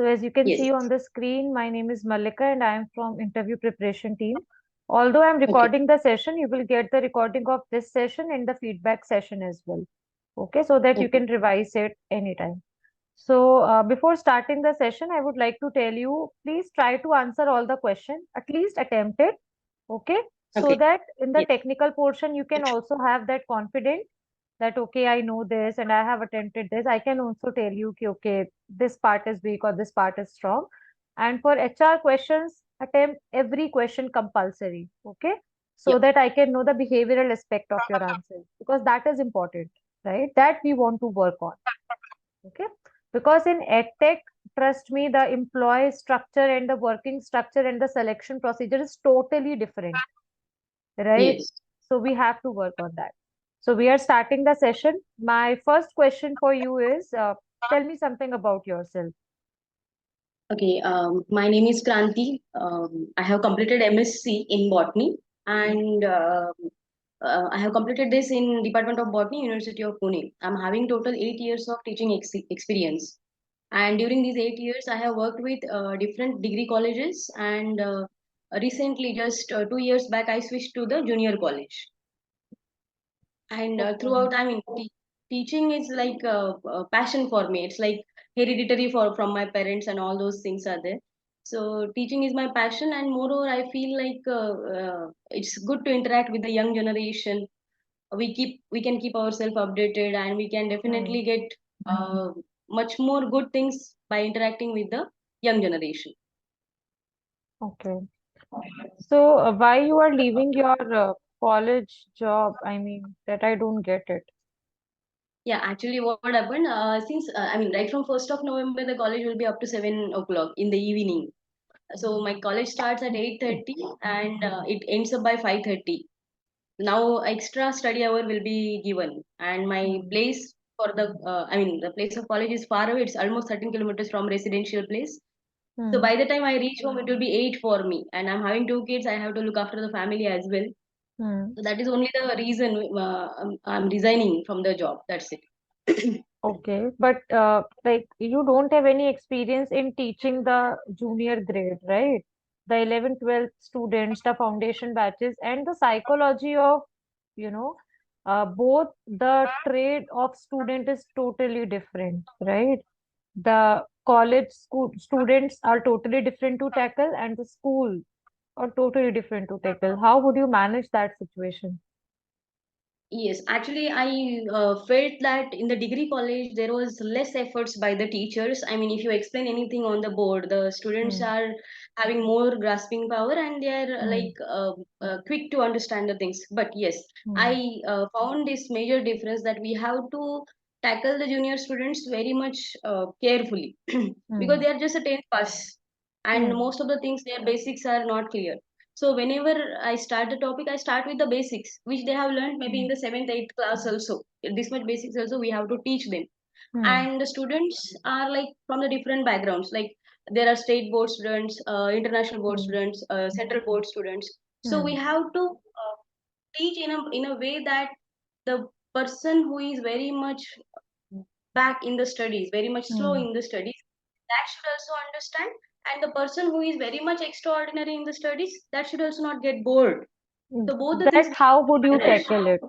So as you can Yes. see on the screen, my name is Malika and I am from interview preparation team. Although I'm Okay. recording the session, you will get the recording of this session in the feedback session as well. Okay, so that you Okay. can revise it anytime. So before starting the session, I would like to tell you, please try to answer all the questions, at least attempt it. Okay, so Okay. that in the Yes. technical portion, you can also have that confidence that, okay, I know this and I have attempted this. I can also tell you, ki, okay, this part is weak or this part is strong. And for HR questions, attempt every question compulsory. Okay, Yeah. so that I can know the behavioral aspect of your answer because that is important, right? That we want to work on. Okay, because in edtech, trust me, the employee structure and the working structure and the selection procedure is totally different, right? Yes. So we have to work on that. So we are starting the session. My first question for you is, tell me something about yourself. Okay. My name is Kranti. I have completed MSc in botany, and I have completed this in Department of Botany, University of Pune. I'm having total 8 years of teaching experience, and during these 8 years, I have worked with different degree colleges, and recently, just 2 years back, I switched to the junior college. And Okay. throughout, I mean, teaching is like a passion for me. It's like hereditary for from my parents, and all those things are there. So teaching is my passion, and moreover, I feel like it's good to interact with the young generation. We can keep ourselves updated, and we can Hmm. definitely get much more good things by interacting with the young generation. Okay. So why you are leaving your college job? I mean, that I don't get it. Yeah, actually, what happened? Since I mean, right from 1st of November, the college will be up to 7 o'clock in the evening. So my college starts at 8:30 and it ends up by 5:30. Now extra study hour will be given, and my Hmm. place for the I mean the place of college is far away. It's almost 13 kilometers from residential place. So Hmm. by the time I reach home, it will be 8 for me, and I'm having two kids. I have to look after the family as well. Hmm. So that is only the reason I'm resigning from the job. That's it. Okay, but like you don't have any experience in teaching the junior grade, right? The 11th, 12th students, the foundation batches, and the psychology of, you know, both the trade of student is totally different, right? The college school students are totally different to tackle, and the school are totally different to tackle. How would you manage that situation? Yes, actually, I felt that in the degree college there was less efforts by the teachers. I mean, if you explain anything on the board, the students Hmm. are having more grasping power, and they are Hmm. like quick to understand the things. But yes, Hmm. I found this major difference that we have to tackle the junior students very much carefully because Hmm. they are just a 10th pass, and Hmm. most of the things their basics are not clear. So whenever I start the topic, I start with the basics, which they have learned maybe in Hmm. the seventh, eighth class also. This much basics also we have to teach them. Hmm. And the students are like from the different backgrounds. Like there are state board students, international board Hmm. students, central board students. So we Hmm. have to teach in a way that the person who is very much back in the studies, very much slow Hmm. in the studies, that should also understand. And the person who is very much extraordinary in the studies, that should also not get bored. So both the things That how would you tackle it?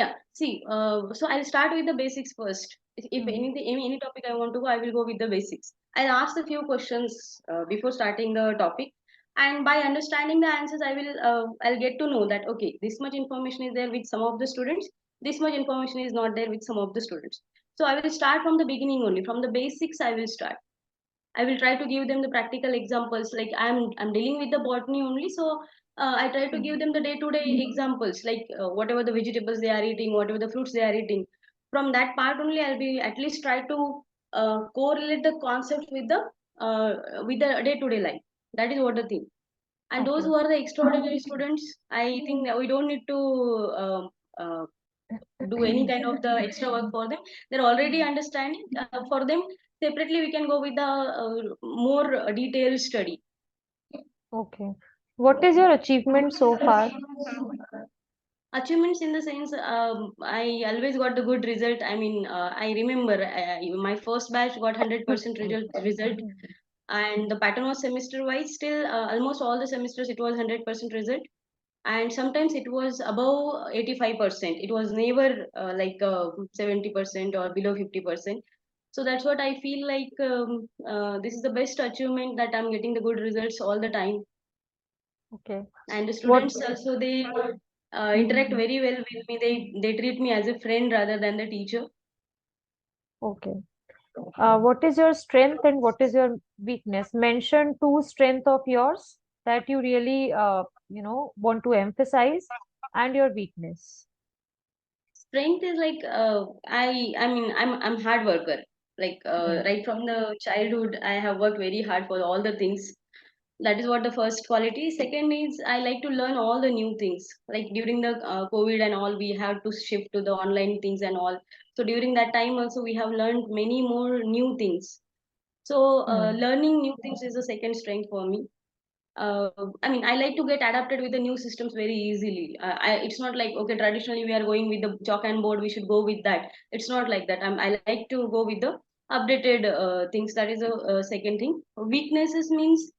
yeah, see, so I'll start with the basics first. If Hmm. anything, any topic I want to go, I will go with the basics. I'll ask a few questions before starting the topic, and by understanding the answers, I'll get to know that okay, this much information is there with some of the students, this much information is not there with some of the students. So I will start from the beginning only, from the basics. I will start. I will try to give them the practical examples. Like I'm dealing with the botany only, so I try to give them the day-to-day examples, like whatever the vegetables they are eating, whatever the fruits they are eating. From that part only, I'll be at least try to correlate the concept with the day-to-day life. That is what the thing. And those Okay. who are the extraordinary students, I think that we don't need to do any kind of the extra work for them. They're already understanding. For them separately, we can go with the more detailed study. Okay. What is your achievement so far? Achievements in the sense, I always got the good result. I mean, I remember my first batch got 100% result, and the pattern was semester wise. Still, almost all the semesters it was 100% result, and sometimes it was above 85%. It was never 70% or below 50%. So that's what I feel like. This is the best achievement, that I'm getting the good results all the time, Okay. and the What? students also, they interact Mhm. very well with me. They treat me as a friend rather than the teacher. Okay. What is your strength and what is your weakness? Mention two strength of yours that you really, want to emphasize, and your weakness. Strength is like, I mean, I'm hard worker. Like, Hmm. right from the childhood, I have worked very hard for all the things. That is what the first quality. Second is, I like to learn all the new things. Like during the COVID and all, we have to shift to the online things and all. So during that time also, we have learned many more new things. So Hmm. learning new things is the second strength for me. uh, I mean, I like to get adapted with the new systems very easily. It's not like, okay, traditionally we are going with the chalk and board, we should go with that. It's not like that. I like to go with the updated things. That is a, second thing. Weaknesses means,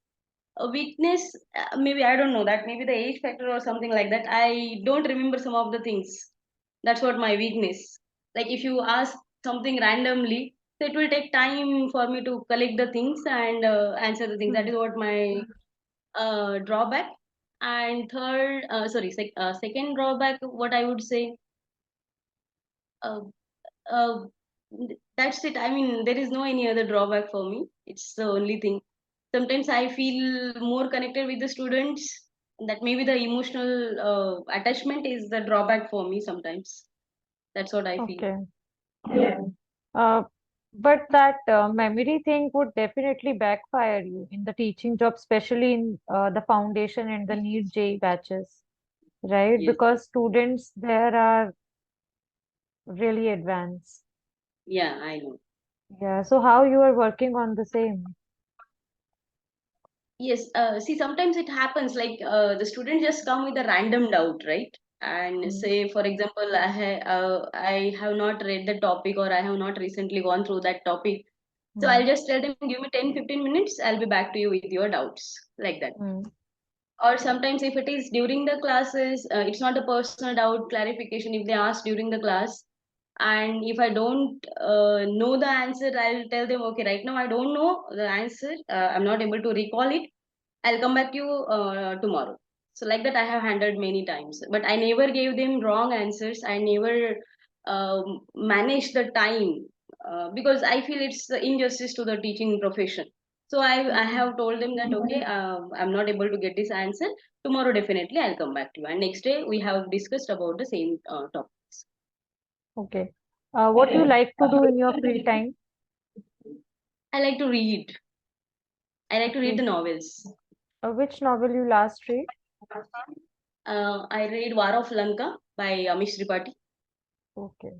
a weakness, maybe I don't know, that maybe the age factor or something like that. I don't remember some of the things. That's what my weakness. Like if you ask something randomly, so it will take time for me to collect the things and answer the things. That Hmm. is what my drawback. And third, second drawback, what I would say, uh, uh, that's it. I mean, there is no any other drawback for me. It's the only thing. Sometimes I feel more connected with the students. That maybe the emotional attachment is the drawback for me sometimes. That's what I feel. Okay. Uh, but that memory thing would definitely backfire you in the teaching job, especially in the foundation and the need J batches, right? Yes. Because students there are really advanced. Yeah, I know. Yeah. So how you are working on the same? Yes, see, sometimes it happens like the student just come with a random doubt, right? And Mm. say, for example, I have not read the topic, or I have not recently gone through that topic. So Mm. I'll just tell them, give me 10, 15 minutes, I'll be back to you with your doubts, like that. Mm. Or sometimes if it is during the classes, it's not a personal doubt clarification if they ask during the class. And if I don't know the answer, I'll tell them, okay, right now I don't know the answer. I'm not able to recall it. I'll come back to you tomorrow. So like that, I have handled many times. But I never gave them wrong answers. I never managed the time, because I feel it's the injustice to the teaching profession. So I Okay. have told them that, okay, I'm not able to get this answer. Tomorrow definitely I'll come back to you. And next day we have discussed about the same topics. Okay. What you like to do in your free time? I like to read. I like to read Okay. the novels. Which novel you last read? I read War of Lanka by Amish Tripathi. Okay.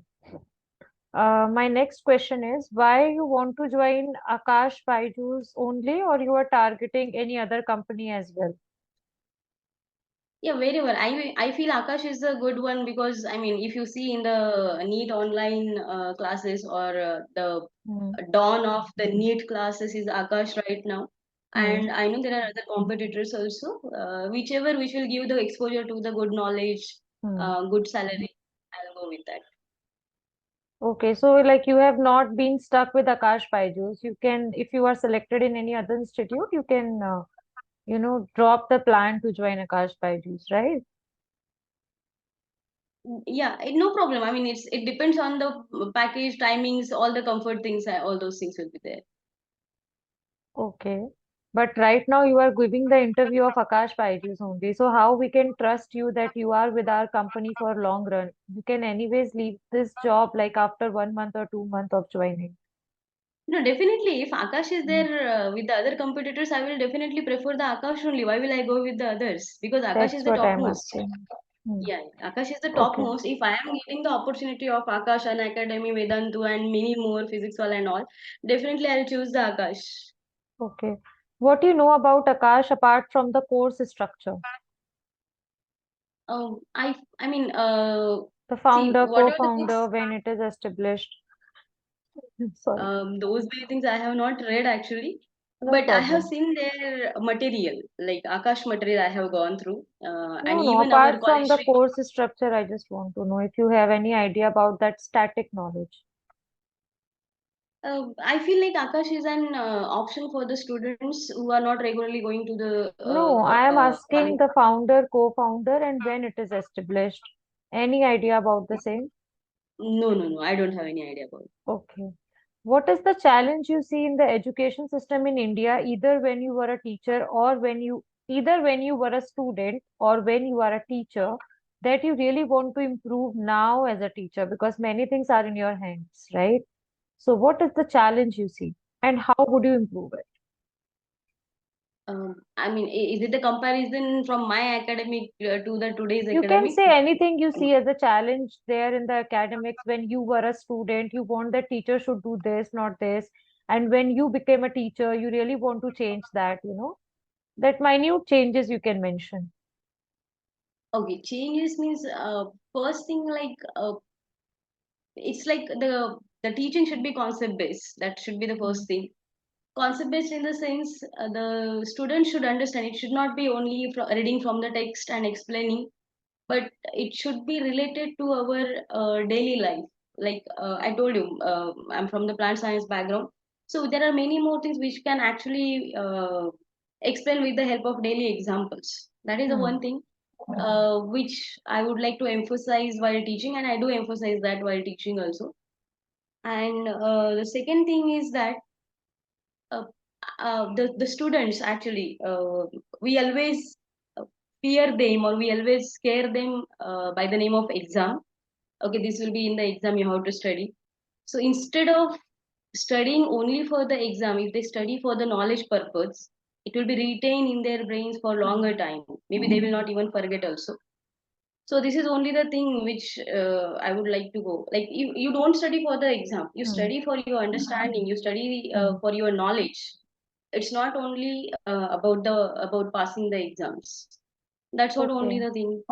My next question is why you want to join Aakash Byjus only, or you are targeting any other company as well? Yeah, very well. I feel Akash is a good one, because I mean, if you see in the NEET online classes, or the Hmm. dawn of the NEET classes is Akash right now. Hmm. And I know there are other competitors also. Whichever which will give the exposure to the good knowledge, Hmm. good salary, I'll go with that. Okay, so like you have not been stuck with Aakash Byjus. You can, if you are selected in any other institute, you can, drop the plan to join Aakash Byjus, right? Yeah, no problem. I mean, it depends on the package, timings, all the comfort things, all those things will be there. Okay. But right now you are giving the interview of Aakash Byjus only. So how we can trust you that you are with our company for long run? You can anyways leave this job like after 1 month or 2 months of joining. No, definitely. If Akash is Mm. there with the other competitors, I will definitely prefer the Akash only. Why will I go with the others? Because Akash is That's the what I'm topmost. asking. Hmm. Yeah, Akash is the Okay. topmost. If I am getting the opportunity of Akash, and Academy, Vedantu, and many more physics wall and all, definitely I'll choose the Akash. Okay. What do you know about Akash apart from the course structure? I mean, The see, founder, what are the books? co-founder, when it is established. Sorry, Those many things I have not read actually, no but I have problem. seen their material, like Akash material I have gone through, and No, no, even our apart from college the trip. course structure, I just want to know if you have any idea about that static knowledge. I feel like Akash is an option for the students who are not regularly going to the. No, I am asking the founder, co-founder, and when it is established. Any idea about the same? No, no, no. I don't have any idea about it. Okay. What is the challenge you see in the education system in India, either when you were a teacher or either when you were a student or when you are a teacher, that you really want to improve now as a teacher because many things are in your hands, right? So, what is the challenge you see, and how would you improve it? I mean, is it the comparison from my academic to the today's You can academic? say anything you see as a challenge there in the academics when you were a student, you want the teacher should do this, not this. And when you became a teacher, you really want to change that. That minute changes you can mention. Okay, changes means first thing like it's like the teaching should be concept based. That should be the Mm. first thing. Concept based in the sense the student should understand. It should not be only reading from the text and explaining, but it should be related to our daily life. Like I told you, I'm from the plant science background, so there are many more things which can actually explain with the help of daily examples. That is the Hmm. one thing which I would like to emphasize while teaching, and I do emphasize that while teaching also. And the second thing is that uh, the students actually we always uh, fear them, or we always scare them by the name of exam. Okay, this will be in the exam, you have to study. So instead of studying only for the exam, if they study for the knowledge purpose, it will be retained in their brains for longer time. Maybe they will not even forget also. So this is only the thing which I would like to go, like you don't study for the exam, you Hmm. study for your understanding, you study Hmm. for your knowledge. It's not only about passing the exams. That's what only Okay. the thing.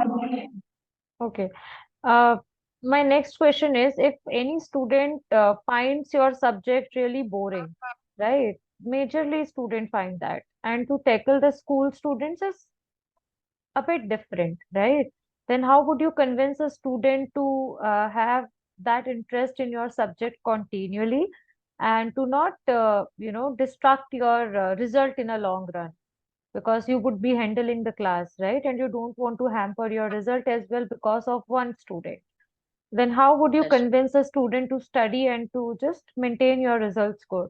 Okay. Uh, my next question is if any student finds your subject really boring, right? Majorly student find that. And to tackle the school students is a bit different, right? Then how would you convince a student to have that interest in your subject continually and to not distract your result in a long run? Because you would be handling the class, right? And you don't want to hamper your result as well because of one student. Then how would you That's convince a student to study and to just maintain your results good?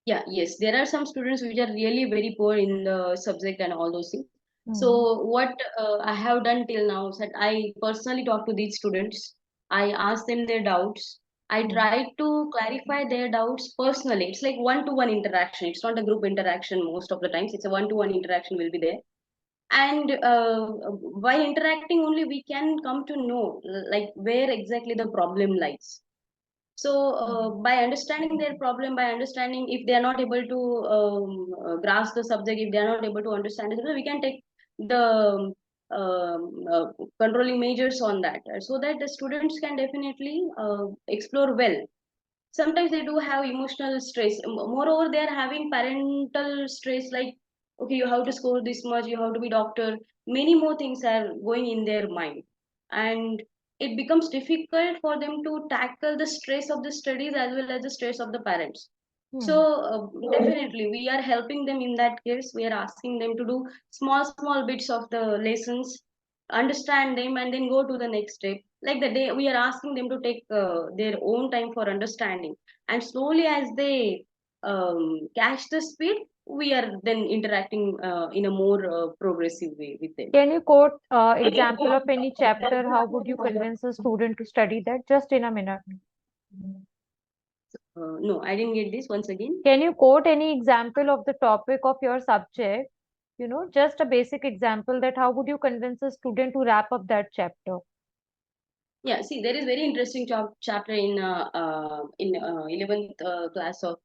Yeah, yes, there are some students which are really very poor in the subject and all those things. Hmm. So what I have done till now is that I personally talk to these students. I ask them their doubts. I Hmm. try to clarify their doubts personally. It's like one-to-one interaction. It's not a group interaction most of the times. It's a one-to-one interaction will be there. And by interacting only, we can come to know like where exactly the problem lies. So Hmm. by understanding their problem, by understanding if they are not able to grasp the subject, if they are not able to understand it, we can take the controlling measures on that, so that the students can definitely explore well. Sometimes they do have emotional stress. Moreover, they are having parental stress, like okay, you have to score this much, you have to be doctor. Many more things are going in their mind, and it becomes difficult for them to tackle the stress of the studies as well as the stress of the parents. So Hmm. definitely we are helping them in that case. We are asking them to do small small bits of the lessons, understand them, and then go to the next step. Like the day we are asking them to take their own time for understanding, and slowly as they catch the speed, we are then interacting in a more progressive way with them. Can you quote example of any chapter? How would you convince a student to study that? Just in a minute. No, I didn't get this once again. Can you quote any example of the topic of your subject? Just a basic example that how would you convince a student to wrap up that chapter? Yeah, see, there is very interesting chapter in 11th class of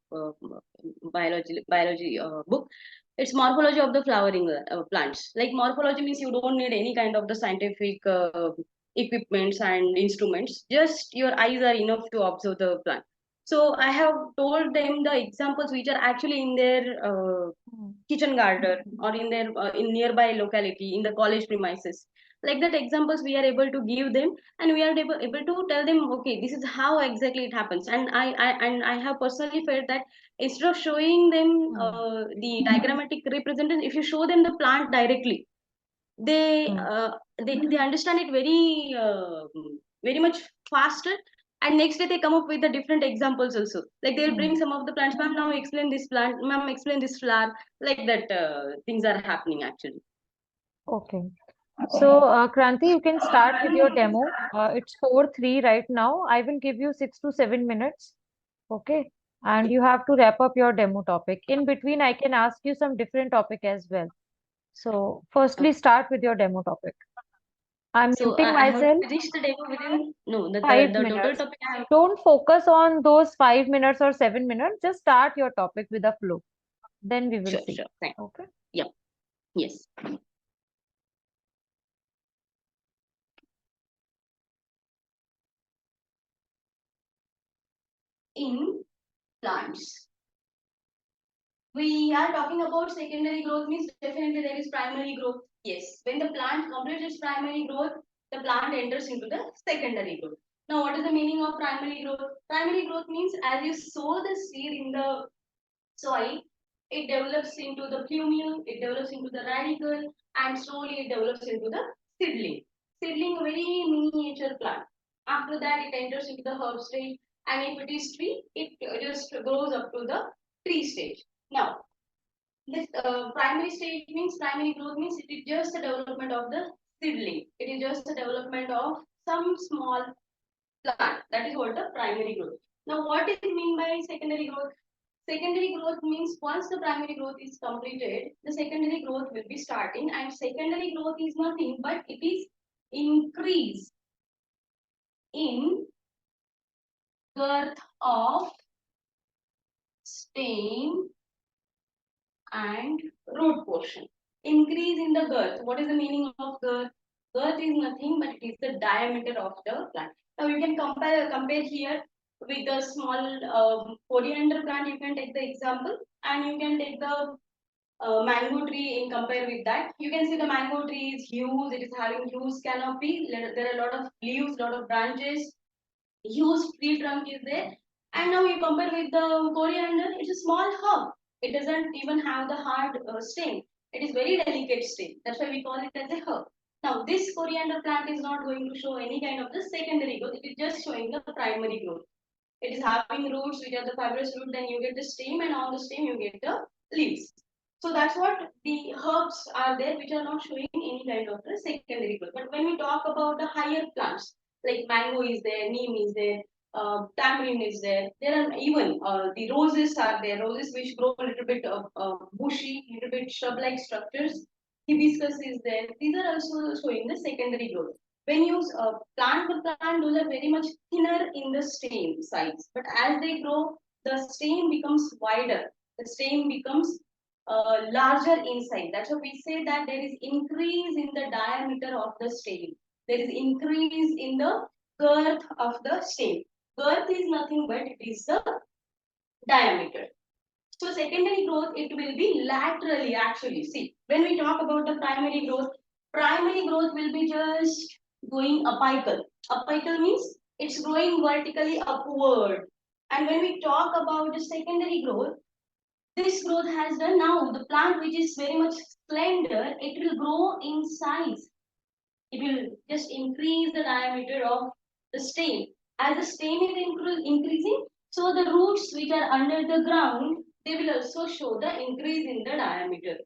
biology book. It's morphology of the flowering plants. Like morphology means you don't need any kind of the scientific equipments and instruments. Just your eyes are enough to observe the plant. So I have told them the examples which are actually in their Hmm. kitchen garden or in their in nearby locality in the college premises. Like that examples we are able to give them, and we are able to tell them, okay, this is how exactly it happens. And I have personally felt that instead of showing them Hmm. the diagrammatic representation, if you show them the plant directly, they Hmm. they understand it very much faster. And next day they come up with the different examples also. Like they'll Hmm. bring some of the plants, ma'am, now explain this plant, ma'am, explain this flower. Like that things are happening actually. Okay. So, Kranti, you can start with your demo. It's 4-3 right now. I will give you 6 to 7 minutes. Okay. And you have to wrap up your demo topic. In between, I can ask you some different topic as well. So, firstly, Okay. start with your demo topic. I'm So muting I have to myself. finish the demo within, no, Five the total minutes. topic I have. Don't focus on those 5 minutes or 7 minutes. Just start your topic with a flow. Then we will Sure, see. sure. Thank. Okay. Yep. Yes. In plants, we are talking about secondary growth means definitely there is primary growth. Yes, when the plant completes its primary growth, the plant enters into the secondary growth. Now, what is the meaning of primary growth? Primary growth means as you sow the seed in the soil, it develops into the plumule, it develops into the radicle, and slowly it develops into the seedling. Seedling, a very miniature plant. After that, it enters into the herb stage, and if it is tree, it just grows up to the tree stage. Now, this primary stage means primary growth means it is just the development of the seedling. It is just the development of some small plant. That is what the primary growth. Now, what is mean by secondary growth? Secondary growth means once the primary growth is completed, the secondary growth will be starting, and secondary growth is nothing but it is increase in girth of stem and root portion. Increase in the girth. What is the meaning of girth? Girth is nothing but it is the diameter of the plant. Now you can compare here with the small coriander plant. You can take the example, and you can take the mango tree in compare with that. You can see the mango tree is huge. It is having huge canopy. There are a lot of leaves, lot of branches, huge tree trunk is there. And now you compare with the coriander, it's a small herb. It doesn't even have the hard stem. It is very delicate stem. That's why we call it as a herb. Now this coriander plant is not going to show any kind of the secondary growth. It is just showing the primary growth. It is having roots which are the fibrous root, then you get the stem, and on the stem you get the leaves. So that's what the herbs are there which are not showing any kind of the secondary growth. But when we talk about the higher plants, like mango is there, neem is there, tamarind is there. There are even the roses are there, roses which grow a little bit bushy, little bit shrub-like structures. Hibiscus is there. These are also showing the secondary growth. When you plant the plant, those are very much thinner in the stem size. But as they grow, the stem becomes wider. The stem becomes larger inside. That's why we say that there is increase in the diameter of the stem. There is increase in the girth of the stem. Girth is nothing but it is the diameter. So secondary growth, it will be laterally actually. See, when we talk about the primary growth will be just going apical. Apical means it's growing vertically upward. And when we talk about the secondary growth, this growth has done now the plant which is very much slender, it will grow in size. It will just increase the diameter of the stem. As the stem is increasing, so the roots which are under the ground, they will also show the increase in the diameter.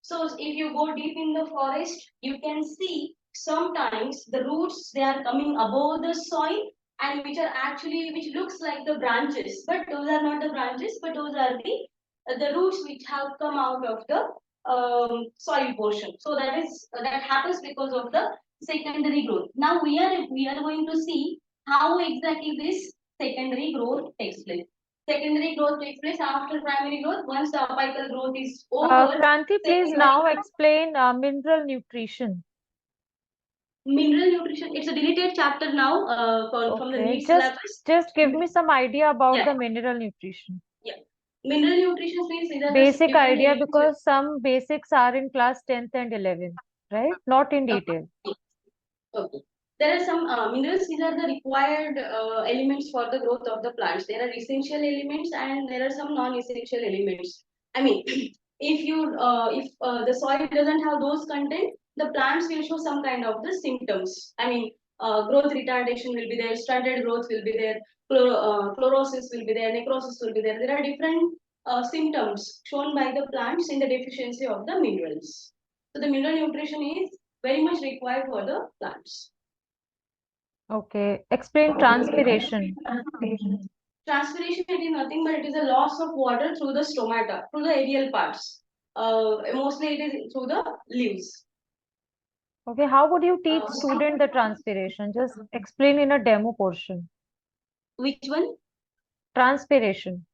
So if you go deep in the forest, you can see sometimes the roots, they are coming above the soil, and which are actually, which looks like the branches, but those are not the branches, but those are the roots which have come out of the soil portion. So that happens because of the secondary growth. Now we are going to see how exactly this secondary growth takes place. secondary growth takes place after primary growth. Once the apical growth is over, Kranti, please secondary now explain mineral nutrition. mineral nutrition. It's a deleted chapter now from the Okay, NEET syllabus. just give me some idea about Yeah, the mineral nutrition. yeah. Mineral nutrition means these are the Basic different idea elements. because some basics are in class 10th and 11th, right? Not in detail. Okay. There are some minerals. These are the required elements for the growth of the plants. There are essential elements and there are some non-essential elements. I mean, if the soil doesn't have those content, the plants will show some kind of the symptoms. I mean, growth retardation will be there, stunted growth will be there, chlorosis will be there, necrosis will be there. There are different symptoms shown by the plants in the deficiency of the minerals. So the mineral nutrition is very much required for the plants. Okay, explain transpiration. Transpiration it is nothing but it is a loss of water through the stomata, through the aerial parts. Mostly it is through the leaves. Okay, how would you teach Uh, student the transpiration? Just explain in a demo portion. which one? Transpiration.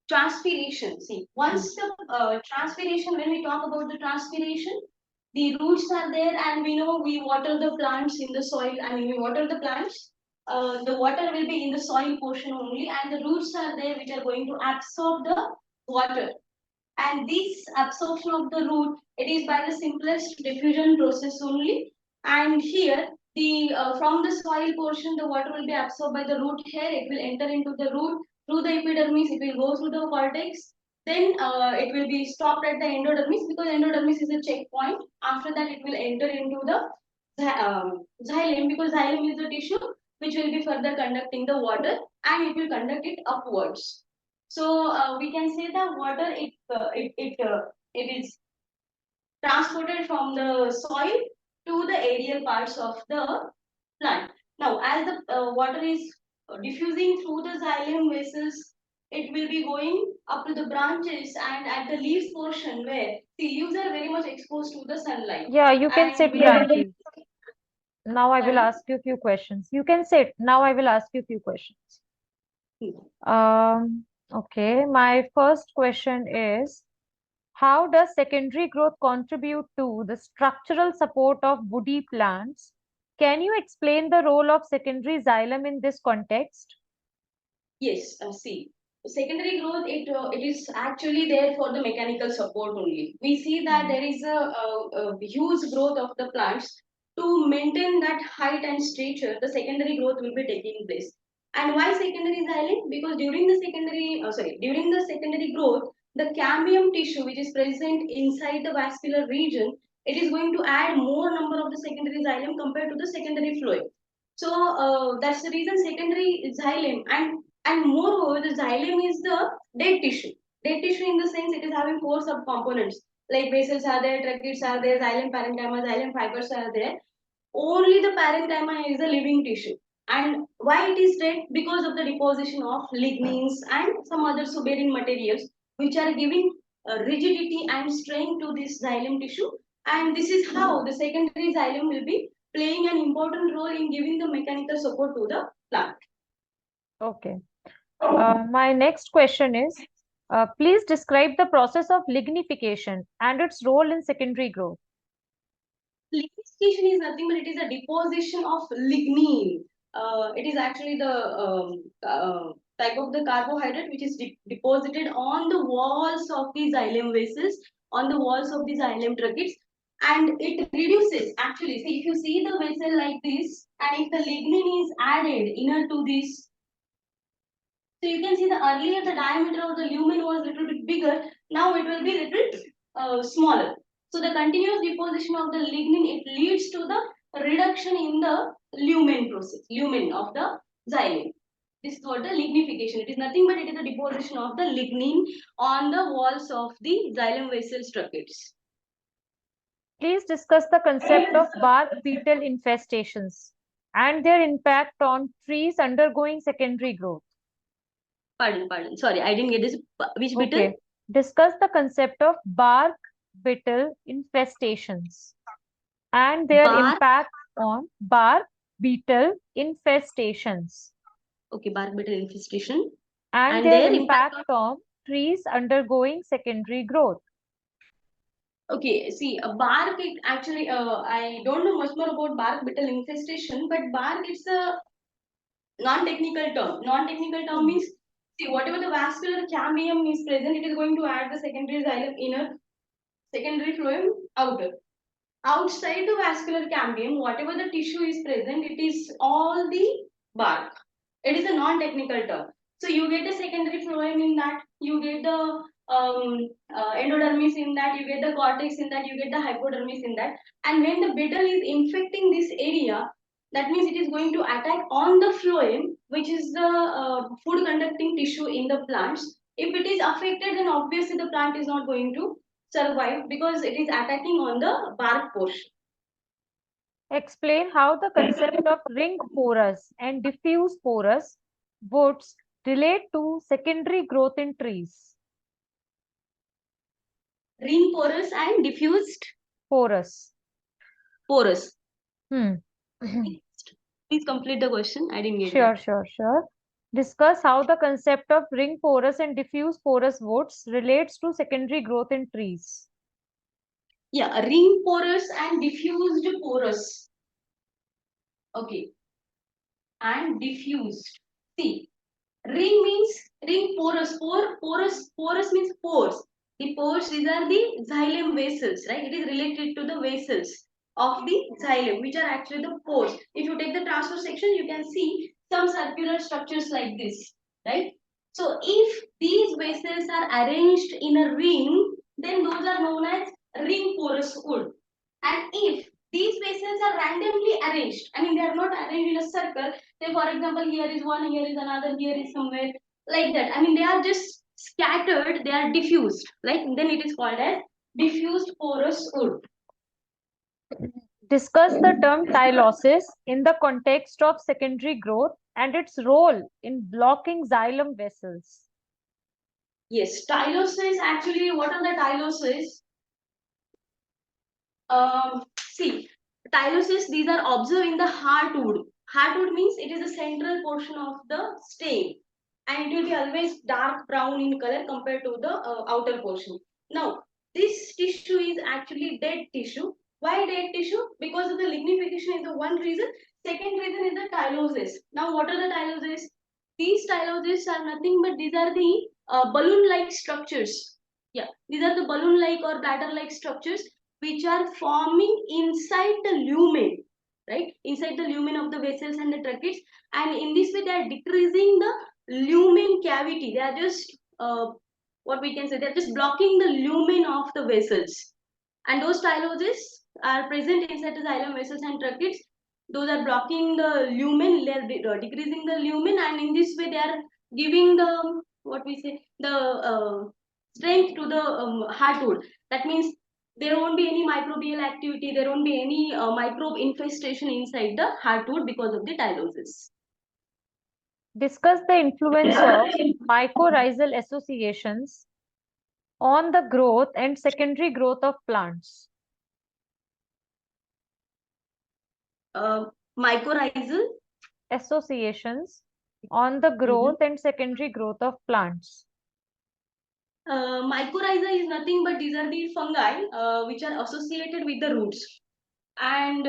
Transpiration. See, Hmm. once the transpiration, when we talk about the transpiration, the roots are there, and we know we water the plants in the soil. I mean, we water the plants. The water will be in the soil portion only, and the roots are there, which are going to absorb the water. And this absorption of the root, it is by the simplest diffusion process only. And here, the from the soil portion, the water will be absorbed by the root hair. It will enter into the root through the epidermis. It will go through the cortex. Then it will be stopped at the endodermis because endodermis is a checkpoint. After that, it will enter into the xylem because xylem is the tissue which will be further conducting the water and it will conduct it upwards. So we can say that water it is transported from the soil to the aerial parts of the plant. Now, as the water is diffusing through the xylem vessels, it will be going up to the branches and at the leaves portion where the leaves are very much exposed to the sunlight. Yeah, you can And sit, we have Kranti. Now I will pardon? ask you a few questions. You can sit. Now I will ask you a few questions. Okay, my first question is, how does secondary growth contribute to the structural support of woody plants? Can you explain the role of secondary xylem in this context? Yes, see, secondary growth it is actually there for the mechanical support only. We see that Hmm. there is a huge growth of the plants to maintain that height and stature. The secondary growth will be taking place. And why secondary xylem? Because during the secondary growth, the cambium tissue which is present inside the vascular region, it is going to add more number of the secondary xylem compared to the secondary phloem. So that's the reason secondary xylem and moreover, the xylem is the dead tissue. Dead tissue in the sense it is having four subcomponents like vessels are there, tracheids are there, xylem parenchyma, xylem fibers are there. Only the parenchyma is a living tissue. And why it is dead? Because of the deposition of lignins and some other suberin materials which are giving rigidity and strength to this xylem tissue. And this is how the secondary xylem will be playing an important role in giving the mechanical support to the plant. Okay. My next question is, please describe the process of lignification and its role in secondary growth. Lignification is nothing but it is a deposition of lignin. It is actually the type of the carbohydrate which is deposited on the walls of the xylem vessels, on the walls of the xylem tracheids, and it reduces. Actually, see if you see the vessel like this, and if the lignin is added inner to this, so you can see the earlier the diameter of the lumen was little bit bigger. Now it will be little smaller. So the continuous deposition of the lignin it leads to the reduction in the lumen process, lumen of the xylem. This is called the lignification. It is nothing but it is the deposition of the lignin on the walls of the xylem vessel structures. Please discuss the concept of bark beetle infestations and their impact on trees undergoing secondary growth. Pardon. Sorry, I didn't get this. Which beetle? Okay. Discuss the concept of bark beetle infestations and their Bark. impact on bark beetle infestations. Okay, bark beetle infestation. And and their their impact impact on trees undergoing secondary growth. Okay, see, a bark, it actually, I don't know much more about bark beetle infestation, but bark, it's a non-technical term. Non-technical term Hmm. means, see, whatever the vascular cambium is present, it is going to add the secondary xylem inner, secondary phloem outer. Outside the vascular cambium, whatever the tissue is present, it is all the bark. It is a non-technical term. So you get the secondary phloem in that, you get the endodermis in that, you get the cortex in that, you get the hypodermis in that. And when the beetle is infecting this area, that means it is going to attack on the phloem, which is the food conducting tissue in the plants. If it is affected, then obviously the plant is not going to survive because it is attacking on the bark portion. Explain how the concept of ring porous and diffuse porous woods relate to secondary growth in trees. Ring porous and diffused Porous. porous. Hmm. Please complete the question. I didn't get Sure, that. sure, sure. Discuss how the concept of ring porous and diffuse porous woods relates to secondary growth in trees. Yeah, ring porous and diffused porous. Okay, and diffused. See, ring means ring porous. Porous means pores. The pores, these are the xylem vessels, right? It is related to the vessels of the xylem, which are actually the pores. If you take the transfer section, you can see some circular structures like this, right? So if these vessels are arranged in a ring, then those are known as ring porous wood. And if these vessels are randomly arranged, I mean they are not arranged in a circle, say for example here is one, here is another, here is somewhere, like that. I mean they are just scattered, they are diffused, like then it is called as diffused porous wood. Discuss the term tylosis in the context of secondary growth and its role in blocking xylem vessels. Yes, tylosis, actually what are the tylosis? See, Tylosis, these are observed in the heartwood. Heartwood means it is the central portion of the stem, and it will be always dark brown in color compared to the outer portion. Now, this tissue is actually dead tissue. Why dead tissue? Because of the lignification is the one reason. Second reason is the tylosis. Now, what are the tylosis? These tyloses are nothing but these are the balloon-like structures. Yeah, these are the balloon-like or bladder-like structures which are forming inside the lumen, right? Inside the lumen of the vessels and the tracheids, and in this way they are decreasing the lumen cavity. They are just what we can say, they are just blocking the lumen of the vessels, and those tyloses are present inside the xylem vessels and tracheids. Those are blocking the lumen, they are decreasing the lumen, and in this way they are giving the what we say the strength to the heartwood. That means there won't be any microbial activity, there won't be any microbe infestation inside the heartwood because of the tylosis. Discuss the influence of mycorrhizal associations on the growth and secondary growth of plants. Mycorrhizal Associations on the growth and secondary growth of plants. Mycorrhiza is nothing but these are the fungi which are associated with the roots. And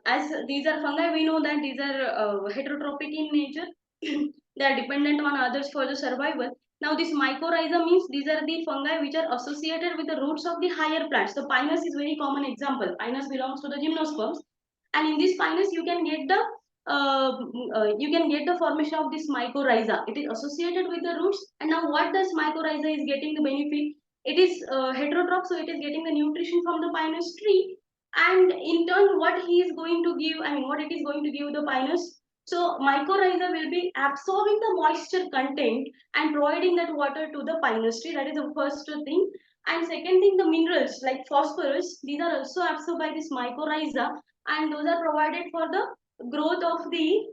as these are fungi, we know that these are heterotrophic in nature. They are dependent on others for the survival. Now, this mycorrhiza means these are the fungi which are associated with the roots of the higher plants. The pinus is very common example. Pinus belongs to the gymnosperms, and in this pinus you can get the formation of this mycorrhiza. It is associated with the roots. And now, what does mycorrhiza is getting the benefit? It is heterotroph, so it is getting the nutrition from the pinus tree, and in turn what he is going to give, I mean what it is going to give the pinus. So mycorrhiza will be absorbing the moisture content and providing that water to the pinus tree. That is the first thing. And second thing, the minerals like phosphorus, these are also absorbed by this mycorrhiza, and those are provided for the growth of the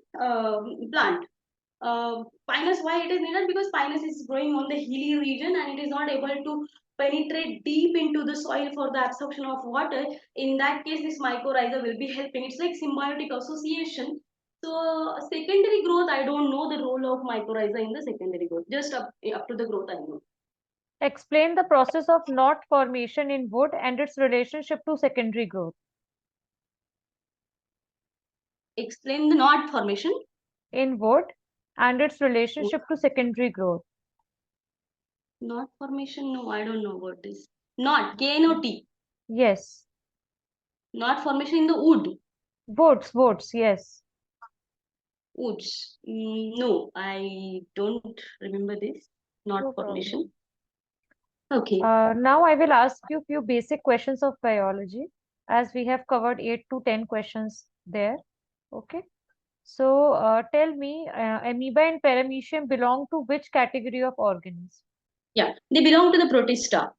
plant. Pinus, why it is needed? Because pinus is growing on the hilly region and it is not able to penetrate deep into the soil for the absorption of water. In that case, this mycorrhiza will be helping. It's like symbiotic association. So secondary growth, I don't know the role of mycorrhiza in the secondary growth. Just up to the growth I know. Explain the process of knot formation in wood and its relationship to secondary growth. Explain the knot formation. In wood and its relationship to secondary growth. Knot formation, no, I don't know what this. Knot, K-N-O-T. Yes. Knot formation in the wood. Woods, yes. Woods. No, I don't remember this. Knot No formation. problem. Okay. Now I will ask you few basic questions of biology, as we have covered 8 to 10 questions there. Okay. So tell me, amoeba and paramecium belong to which category of organisms? Yeah, they belong to the protista.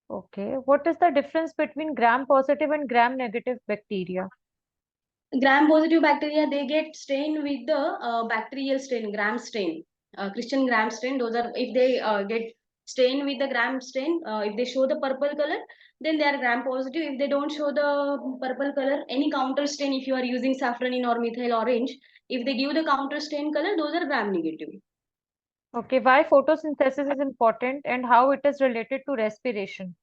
Okay. What is the difference between gram-positive and gram-negative bacteria? Gram-positive bacteria, they get stained with the bacterial stain, gram stain, Christian gram stain. Those are, if they get stained with the gram stain, if they show the purple color, then they are gram-positive. If they don't show the purple color, any counter stain, if you are using safranin or methyl orange, if they give the counter stain color, those are gram-negative. Okay. Why photosynthesis is important and how it is related to respiration?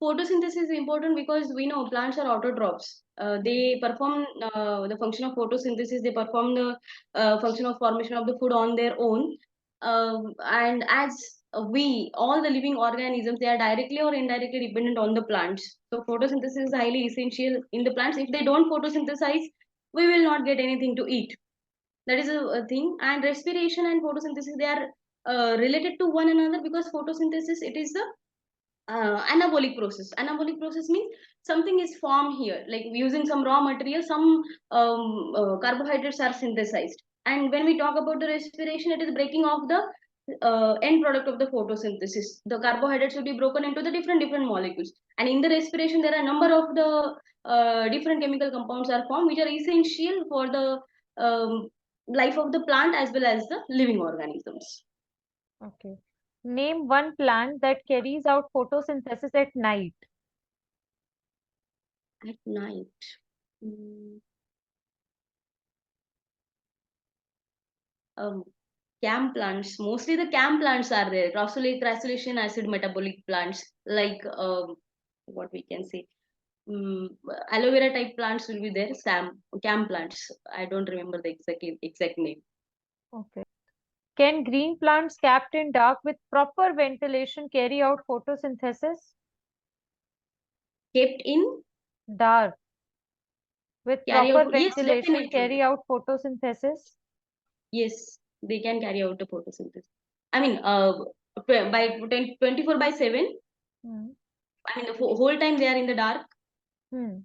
Photosynthesis is important because we know plants are autotrophs. They perform the function of photosynthesis. They perform the function of formation of the food on their own. And as we, all the living organisms, they are directly or indirectly dependent on the plants. So photosynthesis is highly essential in the plants. If they don't photosynthesize, we will not get anything to eat. That is a thing. And respiration and photosynthesis, they are related to one another because photosynthesis, it is the anabolic process. Anabolic process means something is formed here, like using some raw material, some carbohydrates are synthesized. And when we talk about the respiration, it is breaking off the end product of the photosynthesis. The carbohydrates will be broken into the different molecules, and in the respiration there are a number of the different chemical compounds are formed, which are essential for the life of the plant as well as the living organisms. Okay. Name one plant that carries out photosynthesis at night. At night. Mm, um, cam plants, mostly the cam plants are there. Crassulacean acid metabolic plants, like what we can say, um, aloe vera type plants will be there. Cam plants. I don't remember the exact name. Okay. Can green plants kept in dark with proper ventilation carry out photosynthesis? Kept in Dark with carry out. proper Yes, ventilation definitely. carry out photosynthesis? Yes, they can carry out the photosynthesis. I mean, by 24/7. Hmm. I mean, the whole time they are in the dark. Hmm.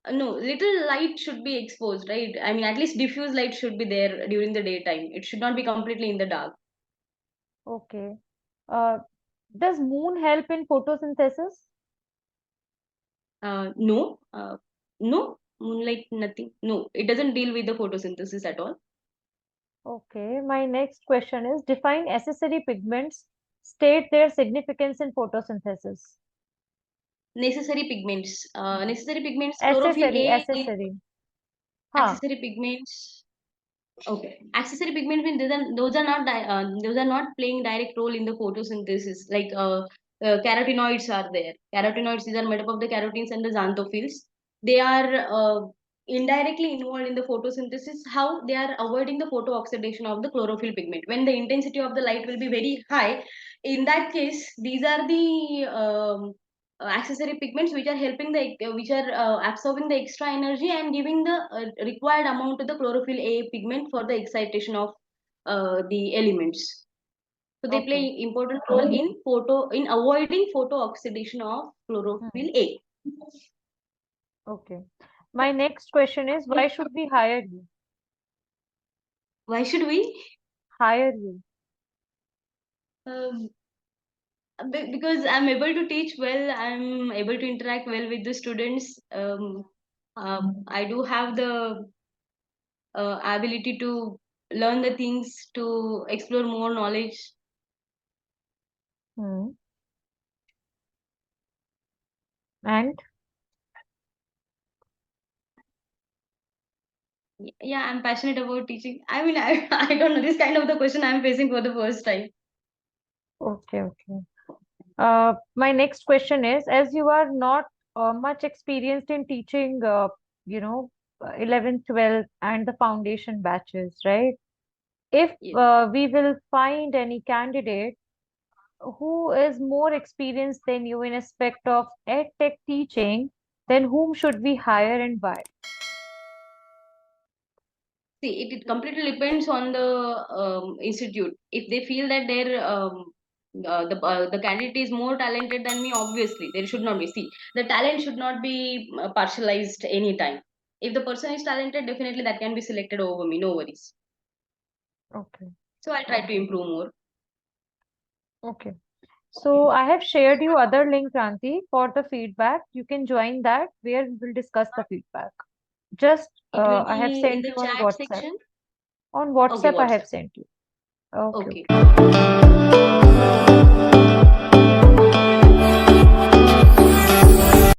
No, little light should be exposed, right? I mean, at least diffuse light should be there during the daytime. It should not be completely in the dark. Okay. Uh, does moon help in photosynthesis? No, no, moonlight, nothing. No, it doesn't deal with the photosynthesis at all. Okay. My next question is define accessory pigments. State their significance in photosynthesis. Necessary pigments. Hmm. Necessary pigments, chlorophyll Accessory, A, accessory. Huh. accessory pigments. Okay, accessory pigment means those are not playing direct role in the photosynthesis. Like carotenoids are there. Carotenoids, these are made up of the carotenes and the xanthophylls. They are indirectly involved in the photosynthesis. How they are avoiding the photo oxidation of the chlorophyll pigment. When the intensity of the light will be very high, in that case, these are the accessory pigments which are helping the which are absorbing the extra energy and giving the required amount to the chlorophyll A pigment for the excitation of the elements. So they Okay. play important role in avoiding photo oxidation of Hmm. chlorophyll A. Okay. My next question is why should we hire you? Why should we? Hire you. Um, because I'm able to teach well, I'm able to interact well with the students. I do have the ability to learn the things, to explore more knowledge. Hmm. And Yeah, I'm passionate about teaching. I mean, I don't know. This kind of the question I'm facing for the first time. Okay, okay. My next question is, as you are not much experienced in teaching, you know, 11th, 12th, and the foundation batches, right? If Yes. we will find any candidate who is more experienced than you in aspect of ed tech teaching, then whom should we hire and why? See, it completely depends on the institute. If they feel that the candidate is more talented than me, obviously there should not be. See, the talent should not be partialized anytime. If the person is talented, definitely that can be selected over me. No worries. Okay, So I'll try to improve more. okay. So I have shared you other link, Kranti, for the feedback. You can join that where we will discuss the feedback. Just It will I have be in sent the you on chat WhatsApp. section. On Okay, WhatsApp, I have WhatsApp. sent you. Okay, Okay. okay.